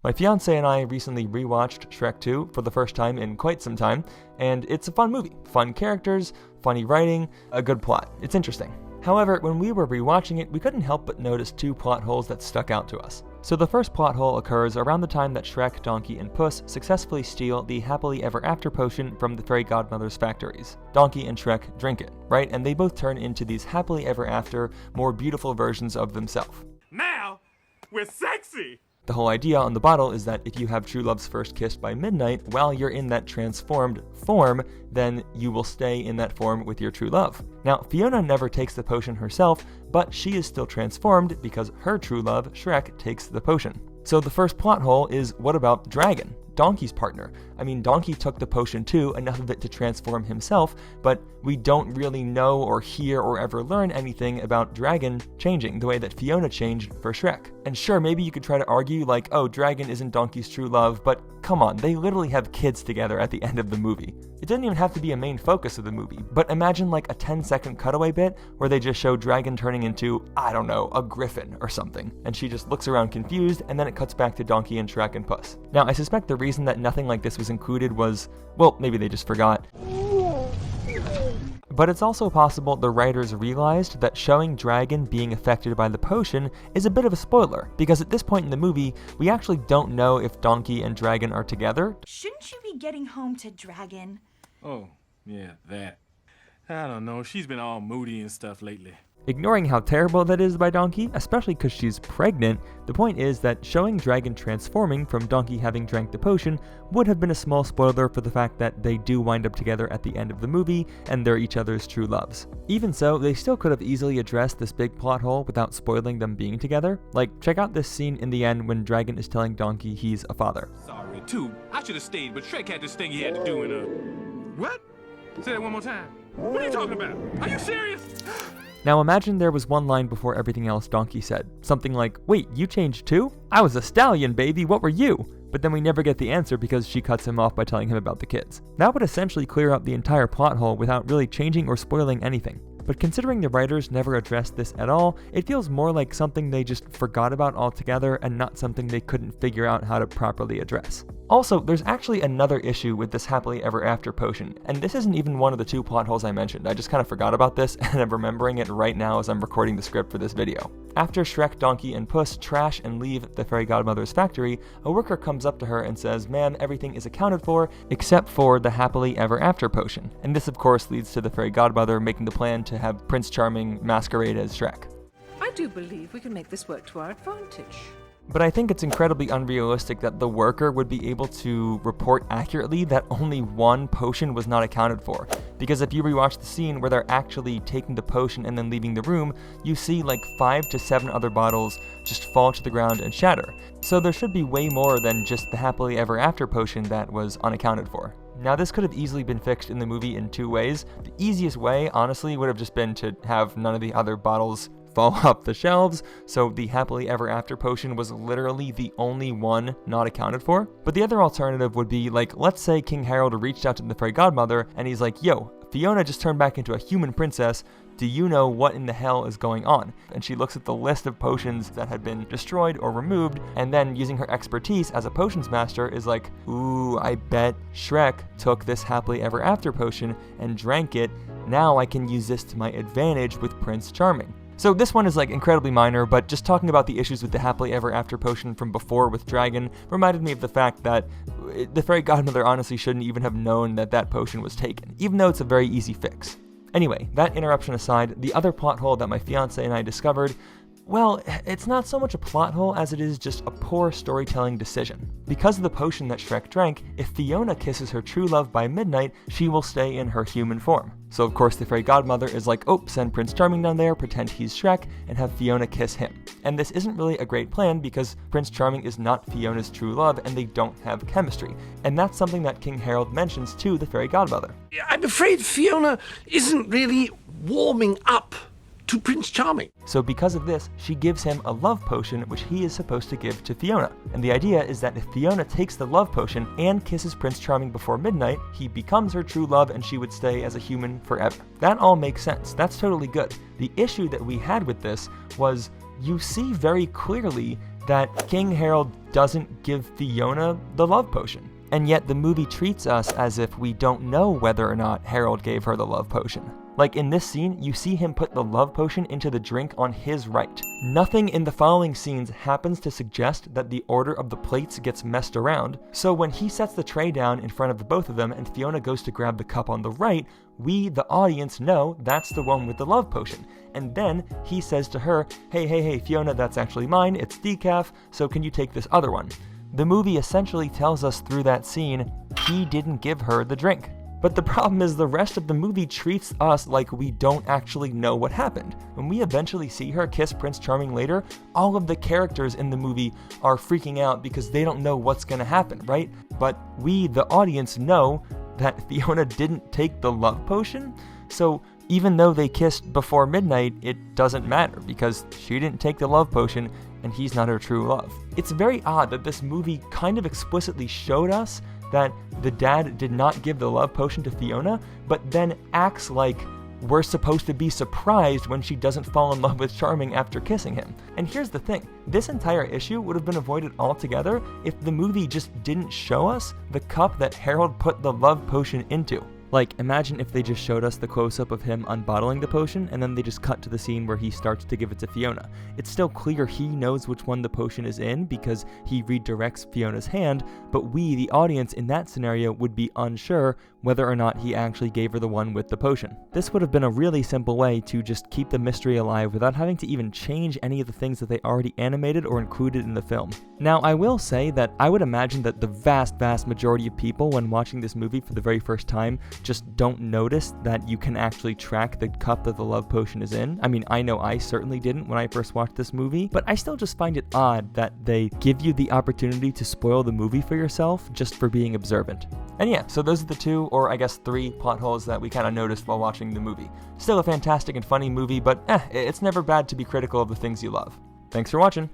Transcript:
My fiance and I recently rewatched Shrek 2 for the first time in quite some time, and it's a fun movie. Fun characters, funny writing, a good plot. It's interesting. However, when we were rewatching it, we couldn't help but notice two plot holes that stuck out to us. So the first plot hole occurs around the time that Shrek, Donkey, and Puss successfully steal the happily ever after potion from the fairy godmother's factories. Donkey and Shrek drink it, right? And they both turn into these happily ever after, more beautiful versions of themselves. Now, we're sexy! The whole idea on the bottle is that if you have true love's first kiss by midnight while you're in that transformed form, then you will stay in that form with your true love. Now, Fiona never takes the potion herself, but she is still transformed because her true love, Shrek, takes the potion. So the first plot hole is, what about Dragon, Donkey's partner? I mean, Donkey took the potion too, enough of it to transform himself, but we don't really know or hear or ever learn anything about Dragon changing the way that Fiona changed for Shrek. And sure, maybe you could try to argue like, oh, Dragon isn't Donkey's true love, but come on, they literally have kids together at the end of the movie. It doesn't even have to be a main focus of the movie, but imagine like a 10-second cutaway bit where they just show Dragon turning into, I don't know, a griffin or something, and she just looks around confused, and then it cuts back to Donkey and Shrek and Puss. Now, I suspect the reason that nothing like this was included was, well, maybe they just forgot. But it's also possible the writers realized that showing Dragon being affected by the potion is a bit of a spoiler, because at this point in the movie, we actually don't know if Donkey and Dragon are together. Shouldn't you be getting home to Dragon? Oh, yeah, that. I don't know, she's been all moody and stuff lately. Ignoring how terrible that is by Donkey, especially because she's pregnant, the point is that showing Dragon transforming from Donkey having drank the potion would have been a small spoiler for the fact that they do wind up together at the end of the movie and they're each other's true loves. Even so, they still could have easily addressed this big plot hole without spoiling them being together. Like, check out this scene in the end when Dragon is telling Donkey he's a father. Sorry, too. I should have stayed, but Shrek had this thing he had to do in a... What? Say that one more time. What are you talking about? Are you serious? Now imagine there was one line before everything else Donkey said. Something like, wait, you changed too? I was a stallion, baby, what were you? But then we never get the answer because she cuts him off by telling him about the kids. That would essentially clear up the entire plot hole without really changing or spoiling anything. But considering the writers never addressed this at all, it feels more like something they just forgot about altogether and not something they couldn't figure out how to properly address. Also, there's actually another issue with this happily ever after potion, and this isn't even one of the two plot holes I mentioned. I just kind of forgot about this, and I'm remembering it right now as I'm recording the script for this video. After Shrek, Donkey, and Puss trash and leave the fairy godmother's factory, a worker comes up to her and says, "Ma'am, everything is accounted for except for the happily ever after potion." And this of course leads to the fairy godmother making the plan to have Prince Charming masquerade as Shrek. I do believe we can make this work to our advantage. But I think it's incredibly unrealistic that the worker would be able to report accurately that only one potion was not accounted for. Because if you rewatch the scene where they're actually taking the potion and then leaving the room, you see like 5 to 7 other bottles just fall to the ground and shatter. So there should be way more than just the happily ever after potion that was unaccounted for. Now this could have easily been fixed in the movie in two ways. The easiest way, honestly, would have just been to have none of the other bottles fall off the shelves, so the happily ever after potion was literally the only one not accounted for. But the other alternative would be like, let's say King Harold reached out to the fairy godmother and he's like, yo, Fiona just turned back into a human princess. Do you know what in the hell is going on? And she looks at the list of potions that had been destroyed or removed, and then using her expertise as a potions master is like, ooh, I bet Shrek took this happily ever after potion and drank it. Now I can use this to my advantage with Prince Charming. So this one is like incredibly minor, but just talking about the issues with the happily ever after potion from before with Dragon reminded me of the fact that the fairy godmother honestly shouldn't even have known that that potion was taken, even though it's a very easy fix. Anyway, that interruption aside, the other plot hole that my fiance and I discovered, well, it's not so much a plot hole as it is just a poor storytelling decision. Because of the potion that Shrek drank, if Fiona kisses her true love by midnight, she will stay in her human form. So of course the fairy godmother is like, oh, send Prince Charming down there, pretend he's Shrek, and have Fiona kiss him. And this isn't really a great plan because Prince Charming is not Fiona's true love and they don't have chemistry. And that's something that King Harold mentions to the fairy godmother. I'm afraid Fiona isn't really warming up to Prince Charming. So because of this, she gives him a love potion which he is supposed to give to Fiona. And the idea is that if Fiona takes the love potion and kisses Prince Charming before midnight, he becomes her true love and she would stay as a human forever. That all makes sense. That's totally good. The issue that we had with this was you see very clearly that King Harold doesn't give Fiona the love potion. And yet the movie treats us as if we don't know whether or not Harold gave her the love potion. Like in this scene, you see him put the love potion into the drink on his right. Nothing in the following scenes happens to suggest that the order of the plates gets messed around, so when he sets the tray down in front of the both of them and Fiona goes to grab the cup on the right, we, the audience, know that's the one with the love potion. And then he says to her, hey, Fiona, that's actually mine, it's decaf, so can you take this other one? The movie essentially tells us through that scene, he didn't give her the drink. But the problem is the rest of the movie treats us like we don't actually know what happened. When we eventually see her kiss Prince Charming later, all of the characters in the movie are freaking out because they don't know what's gonna happen, right? But we, the audience, know that Fiona didn't take the love potion, so even though they kissed before midnight, it doesn't matter because she didn't take the love potion and he's not her true love. It's very odd that this movie kind of explicitly showed us that the dad did not give the love potion to Fiona, but then acts like we're supposed to be surprised when she doesn't fall in love with Charming after kissing him. And here's the thing, this entire issue would have been avoided altogether if the movie just didn't show us the cup that Harold put the love potion into. Like, imagine if they just showed us the close-up of him unbottling the potion, and then they just cut to the scene where he starts to give it to Fiona. It's still clear he knows which one the potion is in because he redirects Fiona's hand, but we, the audience in that scenario, would be unsure whether or not he actually gave her the one with the potion. This would have been a really simple way to just keep the mystery alive without having to even change any of the things that they already animated or included in the film. Now, I will say that I would imagine that the vast majority of people, when watching this movie for the very first time, just don't notice that you can actually track the cup that the love potion is in. I mean, I know I certainly didn't when I first watched this movie, but I still just find it odd that they give you the opportunity to spoil the movie for yourself just for being observant. And yeah, so those are the 2, or I guess 3 plot holes that we kind of noticed while watching the movie. Still a fantastic and funny movie, but it's never bad to be critical of the things you love. Thanks for watching.